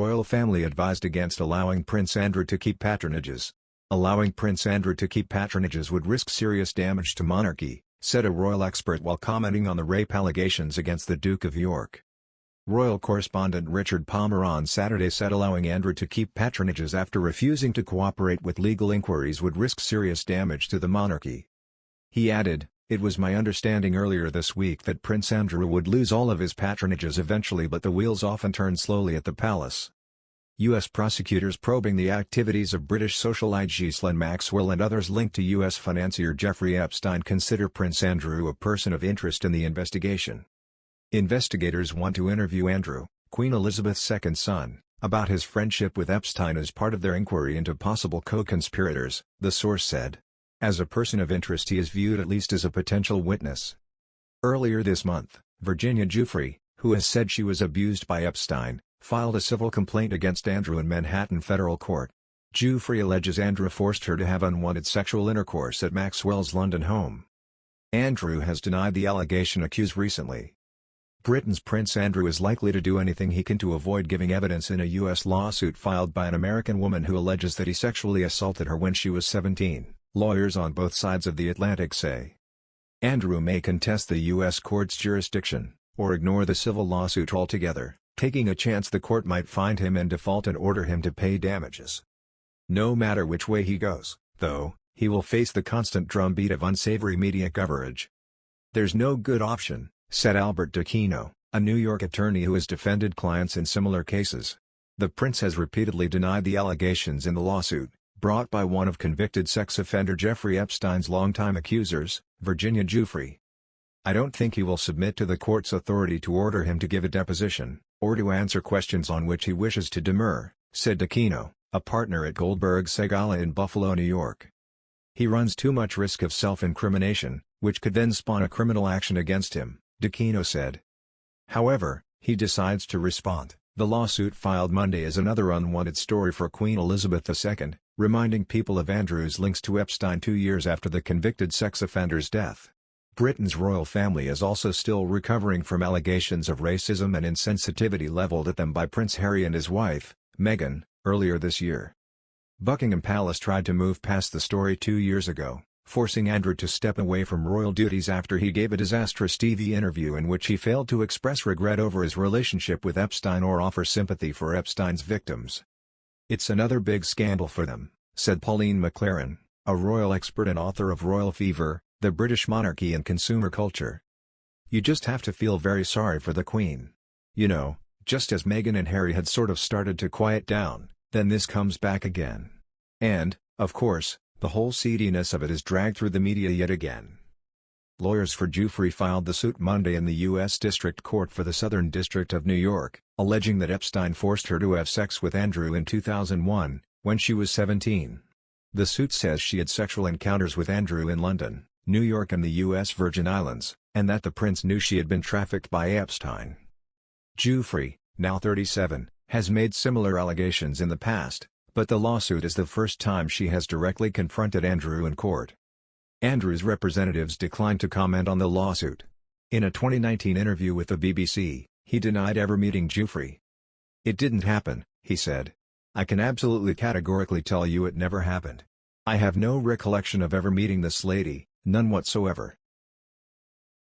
royal family advised against allowing Prince Andrew to keep patronages. Allowing Prince Andrew to keep patronages would risk serious damage to monarchy, said a royal expert while commenting on the rape allegations against the Duke of York. Royal correspondent Richard Palmer on Saturday said allowing Andrew to keep patronages after refusing to cooperate with legal inquiries would risk serious damage to the monarchy. He added, "It was my understanding earlier this week that Prince Andrew would lose all of his patronages eventually, but the wheels often turn slowly at the palace." U.S. prosecutors probing the activities of British socialite Ghislaine Maxwell and others linked to U.S. financier Jeffrey Epstein consider Prince Andrew a person of interest in the investigation. Investigators want to interview Andrew, Queen Elizabeth's second son, about his friendship with Epstein as part of their inquiry into possible co-conspirators, the source said. As a person of interest, he is viewed at least as a potential witness. Earlier this month, Virginia Giuffre, who has said she was abused by Epstein, filed a civil complaint against Andrew in Manhattan federal court. Giuffre alleges Andrew forced her to have unwanted sexual intercourse at Maxwell's London home. Andrew has denied the allegation accused recently. Britain's Prince Andrew is likely to do anything he can to avoid giving evidence in a U.S. lawsuit filed by an American woman who alleges that he sexually assaulted her when she was 17, lawyers on both sides of the Atlantic say. Andrew may contest the U.S. court's jurisdiction, or ignore the civil lawsuit altogether, taking a chance the court might find him in default and order him to pay damages. No matter which way he goes, though, he will face the constant drumbeat of unsavory media coverage. "There's no good option," said Albert D'Aquino, a New York attorney who has defended clients in similar cases. The prince has repeatedly denied the allegations in the lawsuit, brought by one of convicted sex offender Jeffrey Epstein's longtime accusers, Virginia Giuffre. "I don't think he will submit to the court's authority to order him to give a deposition, or to answer questions on which he wishes to demur," said D'Aquino, a partner at Goldberg Segala in Buffalo, New York. "He runs too much risk of self-incrimination, which could then spawn a criminal action against him," D'Aquino said. However, he decides to respond. The lawsuit filed Monday is another unwanted story for Queen Elizabeth II, reminding people of Andrew's links to Epstein 2 years after the convicted sex offender's death. Britain's royal family is also still recovering from allegations of racism and insensitivity leveled at them by Prince Harry and his wife, Meghan, earlier this year. Buckingham Palace tried to move past the story 2 years ago, forcing Andrew to step away from royal duties after he gave a disastrous TV interview in which he failed to express regret over his relationship with Epstein or offer sympathy for Epstein's victims. "It's another big scandal for them," said Pauline McLaren, a royal expert and author of Royal Fever, The British Monarchy and Consumer Culture. "You just have to feel very sorry for the Queen. You know, just as Meghan and Harry had sort of started to quiet down, then this comes back again. And, of course, the whole seediness of it is dragged through the media yet again." Lawyers for Giuffre filed the suit Monday in the U.S. District Court for the Southern District of New York, alleging that Epstein forced her to have sex with Andrew in 2001, when she was 17. The suit says she had sexual encounters with Andrew in London, New York and the U.S. Virgin Islands, and that the prince knew she had been trafficked by Epstein. Giuffre, now 37, has made similar allegations in the past, but the lawsuit is the first time she has directly confronted Andrew in court. Andrew's representatives declined to comment on the lawsuit. In a 2019 interview with the BBC, he denied ever meeting Giuffre. "It didn't happen," he said. "I can absolutely categorically tell you it never happened. I have no recollection of ever meeting this lady, none whatsoever."